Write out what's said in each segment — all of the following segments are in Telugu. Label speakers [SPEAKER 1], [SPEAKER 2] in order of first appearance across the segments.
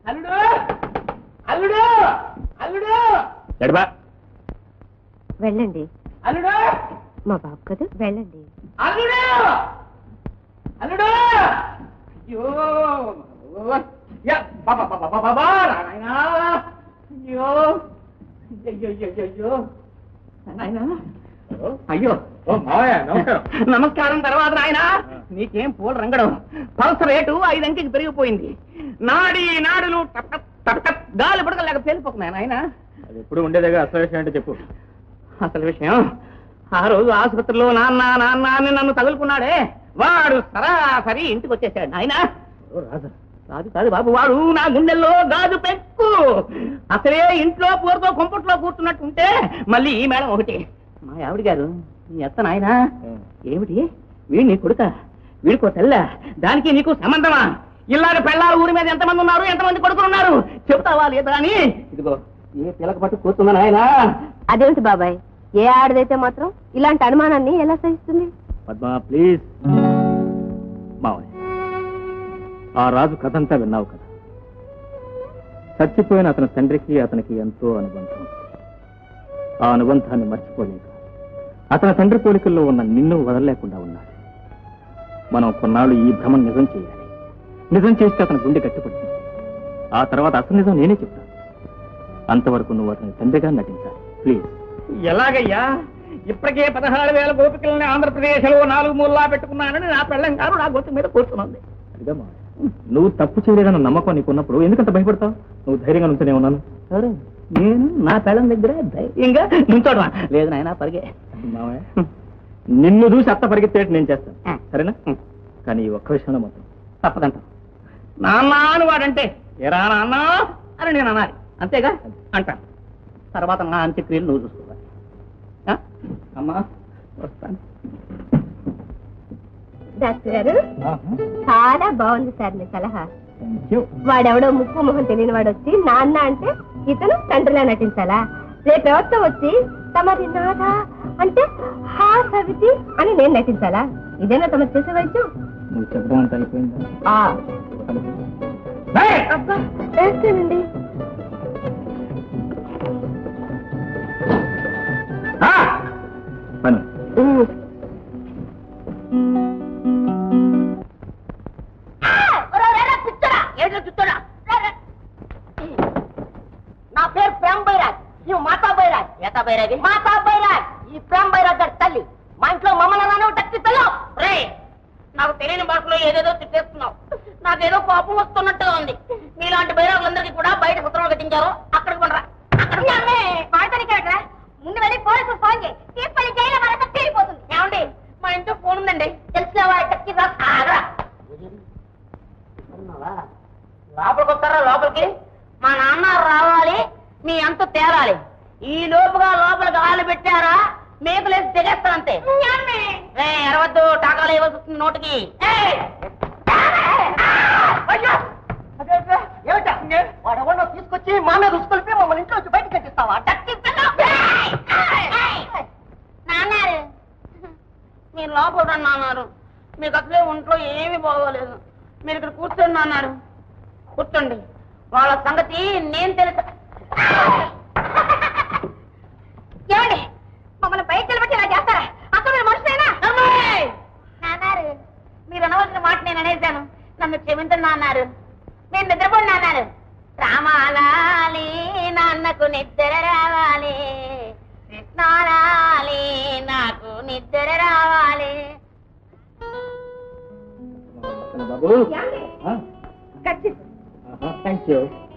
[SPEAKER 1] అల్లుడు అల్లుడు అల్లుడు
[SPEAKER 2] ఎడబా
[SPEAKER 3] వెళ్ళండి.
[SPEAKER 1] అల్లుడు
[SPEAKER 3] మా బాబు కదా, వెళ్ళండి.
[SPEAKER 1] అల్లుడు అల్లుడు అయ్యో నాయనా అయ్యో అయ్యో అయ్యో నాయనా అయ్యో నమస్కారం తర్వాత నాయన నీకేం పూల రంగడం పల్స రేటు 5 అంకెకి పెరిగిపోయింది. నాడి నాడులు గాలి పడకలేక పేలిపోతున్నాయి నాయన.
[SPEAKER 2] అది ఎప్పుడు ఉండేదేగా. అసలు విషయం అంటే చెప్పు.
[SPEAKER 1] అసలు విషయం ఆ రోజు ఆసుపత్రిలో నాన్న నాన్న అని నన్ను తగులుకున్నాడే వాడు సరాసరి ఇంటికి వచ్చేసాడు నాయన. కాదు కాదు బాబు, వాడు నా గుండెల్లో గాజు పెక్కు. అసలే ఇంట్లో పూరతో కొంపట్లో కూర్చున్నట్టుంటే మళ్ళీ ఈ మేడం ఒకటి. మా ఆవిడ గారు నీ అత్త నాయన ఏమిటి వీడు నీ కొడుక, వీడికో తెల్ల, దానికి నీకు సంబంధమా? ఇలాగ పెళ్ళాల ఊరి మీద ఎంతమంది ఉన్నారు, ఎంతమంది కొడుకులు ఉన్నారు చెప్తావా లేదా అని ఇదిగో ఏ పిల్లక పట్టు కూర్చున్నా నాయన.
[SPEAKER 3] అదేమిటి బాబాయ్, ఏ ఆడదైతే మాత్రం ఇలాంటి అనుమానాన్ని ఎలా సహిస్తుంది?
[SPEAKER 2] పద్మా ప్లీజ్. మావయ్య, ఆ రాజు కథంతా విన్నావు కదా. చచ్చిపోయిన అతని తండ్రికి అతనికి ఎంతో అనుబంధం. ఆ అనుబంధాన్ని మర్చిపోలేక అతని తండ్రి పోలికల్లో ఉన్న నిన్ను వదలలేకుండా ఉన్నాడు. మనం కొన్నాళ్ళు ఈ భ్రమం నిజం చేయాలి. నిజం చేస్తే అతని గుండె గట్టిపడుతుంది. ఆ తర్వాత అసలు నిజం నేనే చెప్తాను. అంతవరకు నువ్వు అతని తండ్రిగా నటించాలి ప్లీజ్.
[SPEAKER 1] ఎలాగయ్యా? ఇప్పటికే 16,000 గోపికల్ని ఆంధ్రప్రదేశ్ లో 4 మూలలా పెట్టుకున్నానని నా పెళ్ళం గారు నా గొంతు మీద కూర్చున్నది.
[SPEAKER 2] నువ్వు తప్పు చేయలేదన్న నమ్మకం నీకున్నప్పుడు ఎందుకంత భయపడతావు? నువ్వు ధైర్యంగా నుంచనే ఉన్నాను.
[SPEAKER 1] సరే, నేను నా పెళ్ళం దగ్గర ధైర్యంగా నుంచోడమా? లేదు నాయన పరిగే.
[SPEAKER 2] మావయ్య, నిన్ను చూసి అత్త పరిగెత్తేట్టు నేను చేస్తాను, సరేనా? కానీ ఈ ఒక్క విషయంలో మాత్రం
[SPEAKER 1] తప్పదంట. నాన్న అని వాడంటే ఎరా నాన్న అని నేను అనాలి, అంతేగా? అంటాను. తర్వాత నా అంత్యక్రియలు నువ్వు చూసుకోవాలి. అమ్మా వస్తాను.
[SPEAKER 3] డాక్టర్ గారు, చాలా బాగుంది సార్ మీ సలహా. వాడెవడో ముక్కు మొహం తెలియని వాడు వచ్చి నాన్న అంటే ఇతను తండ్రిలా నటించాలా? రేపు ఎవరితో వచ్చి తమది నాదా అంటే హా సవితి అని నేను నటించాలా? ఇదేనా తమ చేసే వైద్యం?
[SPEAKER 2] నువ్వు చెప్పడం అంత అయిపోయిందా?
[SPEAKER 3] అబ్బా వేస్తానండి.
[SPEAKER 2] పని
[SPEAKER 4] నా పేరు ప్రేమ్ బైరాజ్. నువ్వు మాతా బైరాజ్. ఏతా బైరాజ్? మాతా బైరాజ్. ఈ ప్రేమ్ బైరాజ్ గారి తల్లి. మా ఇంట్లో మమ్మల్ని టక్కి తల్లి. రే, నాకు తెలియని భాషలో ఏదేదో తిట్టేస్తున్నావు. నాకేదో కోపం వస్తున్నట్టుగా ఉంది. మీలాంటి బైరాజులందరికీ కూడా బయట సత్రంలో కట్టించారు. అక్కడికి పండరా. ముందు వెళ్ళి పోలీసులు ఫోన్ చేయి. తీసుకెళ్లి జైల్లో వాళ్ళతో తీరిపోతుంది. ఏమండి, మా ఇంట్లో ఫోన్ ఉందండి. తెలిసినవా? టక్కి లోపలికి వస్తారా? లోపలికి మా నాన్న రావాలి, మీ అంత తేరాలి. ఈ లోపుగా లోపలికి ఆలు పెట్టారా మేకులేసి తెగేస్తానంతే. ఎరవద్దు, టాకాలు ఇవ్వాల్సి వస్తుంది నోటికి. వాడెవడో తీసుకొచ్చి మా మీద రుసుకొలిపి మమ్మల్ని ఇంట్లో వచ్చి బయటకు కట్టిస్తావా? నాన్నారు మీరు లోపల రండి అన్నారు. మీకు అసలే ఒంట్లో ఏమీ బాగోలేదు. మీరు ఇక్కడ కూర్చోండి అన్నారు. కూర్చోండి, వాళ్ళ సంగతి నేను తెలుసు. ఏమండి, మమ్మల్ని బయట నిలబెట్టి ఇలా చేస్తారా? అక్కడ మీరు మనుషులేనా? నాన్నారు మీరు అనవలసిన మాట నేను అనేసాను. నన్ను క్షమించండి అన్నారు. నేను నిద్రపోండి అన్నారు. రామాలాలి నాన్నకు నిద్ర రావాలి, కృష్ణాలాలి నాకు నిద్ర రావాలి.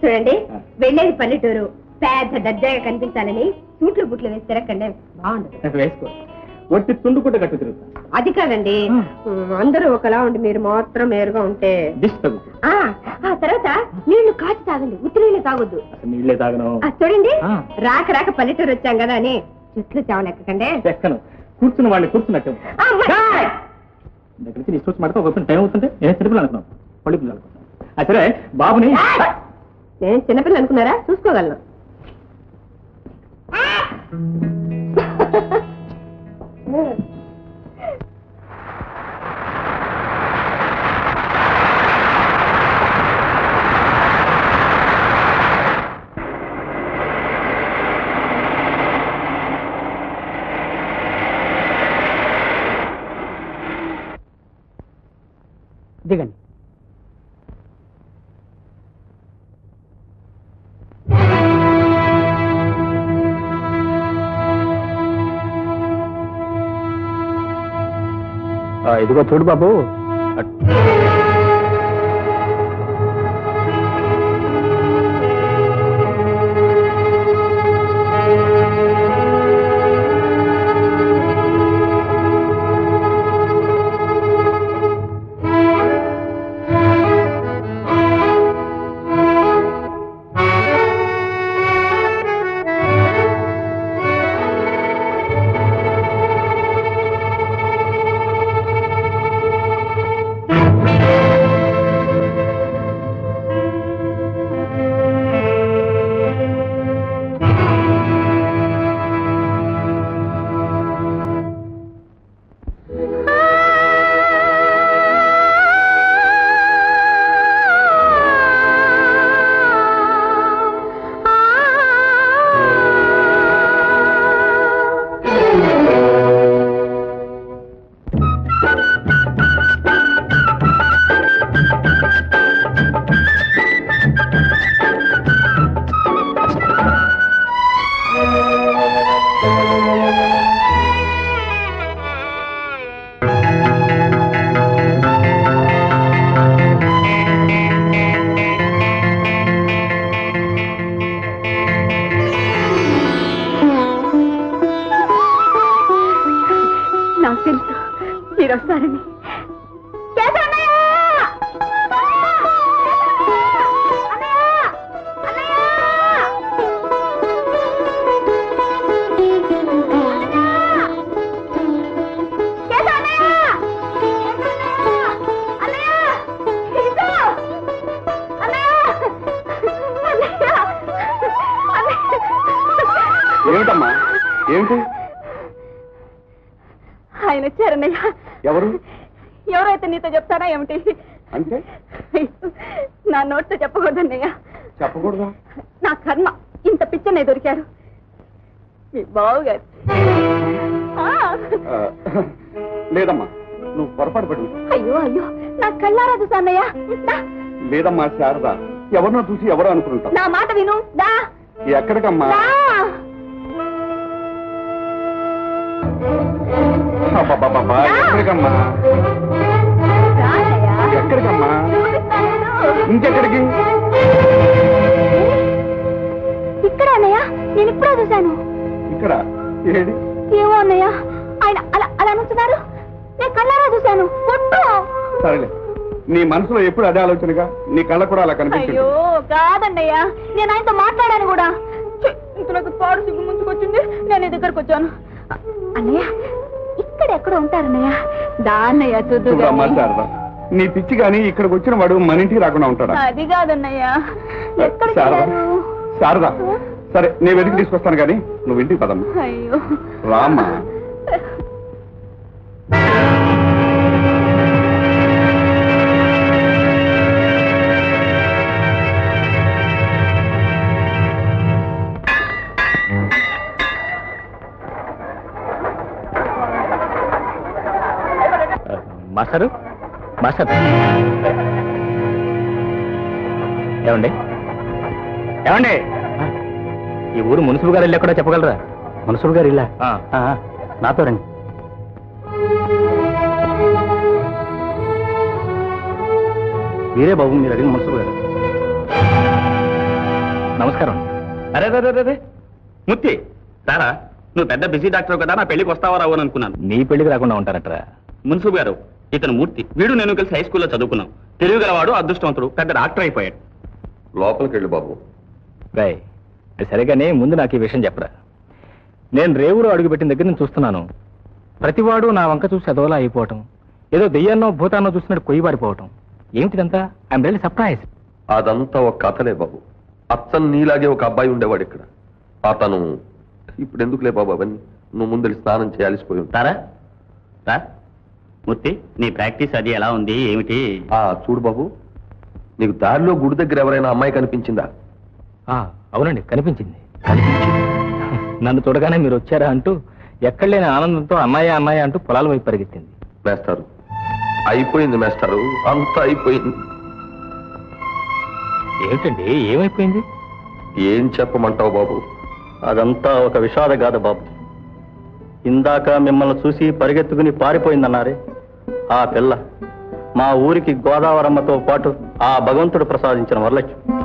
[SPEAKER 3] చూడండి, వెళ్ళేది పల్లెటూరు. పెద్ద దర్జాగా కనిపించాలని సూట్లు బుట్లు వేసి తిరగండి, బాగుండదు.
[SPEAKER 2] వేసుకో, ఒట్టి తుండుకుంటే కట్టు తిరుగుతా.
[SPEAKER 3] అది కాదండి, అందరూ ఒకలా ఉండి మీరు మాత్రం మేరుగా ఉంటే. ఆ తర్వాత నీళ్లు కాచి తాగండి, ఉత్తి నీళ్లు తాగొద్దు.
[SPEAKER 2] నీళ్లే తాగను.
[SPEAKER 3] చూడండి, రాక రాక పల్లెటూరు వచ్చాం కదా అని చెట్లు చావలు ఎక్కకండి.
[SPEAKER 2] ఎక్కను, కూర్చున్న వాళ్ళని కూర్చున్నట్టు దగ్గర నుంచి ఇష్టం మాట ఒక టైం అవుతుంటే నేను చిన్నపిల్లలు అనుకున్నాను, పళ్ళు పిల్లలు అనుకున్నాను. సరే బాబుని.
[SPEAKER 3] నేను చిన్నపిల్లలు అనుకున్నారా? చూసుకోగలను.
[SPEAKER 2] ఇదిగో చూడు బాబు.
[SPEAKER 5] ఏమిటమ్మా ఏమిటి?
[SPEAKER 3] ఆయన వచ్చారన్నయ్య.
[SPEAKER 5] ఎవరు?
[SPEAKER 3] ఎవరైతే నీతో చెప్తారా ఏమిటి?
[SPEAKER 5] అంటే
[SPEAKER 3] నా నోట్తో చెప్పకూడదన్నయ్య.
[SPEAKER 5] చెప్పకూడదా?
[SPEAKER 3] నా కర్మ, ఇంత పిచ్చనే దొరికారు మీ బావుగారు.
[SPEAKER 5] లేదమ్మా, నువ్వు పొరపాటు పడు.
[SPEAKER 3] అయ్యో అయ్యో, నా కళ్ళారా చూసాన్నయ్య.
[SPEAKER 5] లేదమ్మా శారద, ఎవరినో చూసి ఎవరో అనుకుంటావు.
[SPEAKER 3] నా మాట విను. దా.
[SPEAKER 5] ఎక్కడికమ్మా? ఎక్కడికమ్మా? ఎక్కడికమ్మా? ఇంకెక్కడికి?
[SPEAKER 3] ఇక్కడ అన్నయ్య, నేను ఇప్పుడే చూశాను.
[SPEAKER 5] ఇక్కడ ఏది?
[SPEAKER 3] ఏమో అన్నయ్య, ఆయన అలా అలా నుంచున్నారు. నేను కళ్ళారా చూశాను.
[SPEAKER 5] సరేలే, నీ మనసులో ఎప్పుడు అదే ఆలోచనగా నీ కళ్ళ కూడా అలా కనిపించింది.
[SPEAKER 3] అయ్యో కాదన్నయ్య, నేను ఆయనతో మాట్లాడాను కూడా. ఇంతలోకి పాడు సిగ్గు ముంచుకొచ్చింది, నేను నీ దగ్గరకు వచ్చాను. అన్నయ్య ఇక్కడ ఎక్కడ ఉంటారన్నయ్య? దా అన్నయ్య చూద్దామా.
[SPEAKER 5] శారద, నీ పిచ్చి గాని ఇక్కడికి వచ్చిన వాడు మన ఇంటికి రాకుండా ఉంటాడా?
[SPEAKER 3] అది కాదన్నయ్య.
[SPEAKER 5] శారద, సరే నేను వెతికి తీసుకొస్తాను కానీ నువ్వు ఇంటికి పదమ్మా.
[SPEAKER 3] అయ్యో
[SPEAKER 5] రామ్మా.
[SPEAKER 2] మాస్టరు, మాస్టర్ ఏమండి? ఏమండి, ఈ ఊరు మున్సిపల్ గారు ఇల్లు ఎక్కడో చెప్పగలరా? మున్సిపల్ గారు ఇల్లా? నాతో రండి. మీరే బాబు, మీరు అడిగిన మున్సిపల్ గారు. నమస్కారం.
[SPEAKER 1] అరే రే ముత్తి సారా, నువ్వు పెద్ద బిజీ డాక్టర్ కదా, నా పెళ్లికి వస్తావా రావు అని అనుకున్నాను.
[SPEAKER 2] నీ పెళ్లికి రాకుండా ఉంటారట్రా?
[SPEAKER 1] మున్సిపల్ గారు, ఇతను మూర్తి. వీడు నేను కలిసి హై స్కూల్లో చదువుకున్నాం. తెలివిగలవాడు, అదృష్టవంతుడు, పెద్ద డాక్టర్ అయిపోయాడు.
[SPEAKER 5] లోపలికి వెళ్ళు బాబు.
[SPEAKER 2] రాయ్, సరిగానే ముందు నాకు ఈ విషయం చెప్పరా. నేను రేవులో అడుగుపెట్టిన దగ్గర నుంచి చూస్తున్నాను, ప్రతివాడు నా వంక చూసి అదోలా అయిపోవటం, ఏదో దెయ్యాన్నో భూతాన్నో చూసినట్టు కొయ్యబారిపోవటం. ఏమిటిదంతా? I'm really surprise.
[SPEAKER 6] అదంతా ఒక కథలే బాబు. అచ్చన్ నీలాగే ఒక అబ్బాయి ఉండేవాడు ఇక్కడ. అతను ఇప్పుడు ఎందుకులే బాబు అవన్నీ, నువ్వు ముందు స్నానం చేయాల్సిపోయి
[SPEAKER 1] ఉంటారా? రా మూర్తి, నీ ప్రాక్టీస్ అది ఎలా ఉంది ఏమిటి?
[SPEAKER 6] చూడు బాబు, నీకు దారిలో గుడి దగ్గర ఎవరైనా అమ్మాయి కనిపించిందా?
[SPEAKER 2] అవునండి, కనిపించింది. నన్ను చూడగానే మీరు వచ్చారా అంటూ ఎక్కడ లేని ఆనందంతో అమ్మాయి అమ్మాయి అంటూ పొలాల వైపు పరిగెత్తింది.
[SPEAKER 6] మేస్తారు, అయిపోయింది మేస్తారు, అంతా అయిపోయింది.
[SPEAKER 2] ఏమిటండి, ఏమైపోయింది?
[SPEAKER 6] ఏం చెప్పమంటావు బాబు?
[SPEAKER 2] అదంతా ఒక విషాద గాథ బాబు. ఇందాక మిమ్మల్ని చూసి పరిగెత్తుకుని పారిపోయిందన్నారే, ఆ పిల్ల మా ఊరికి గోదావరమ్మతో పాటు ఆ భగవంతుడు ప్రసాదించిన వరలక్ష్మి.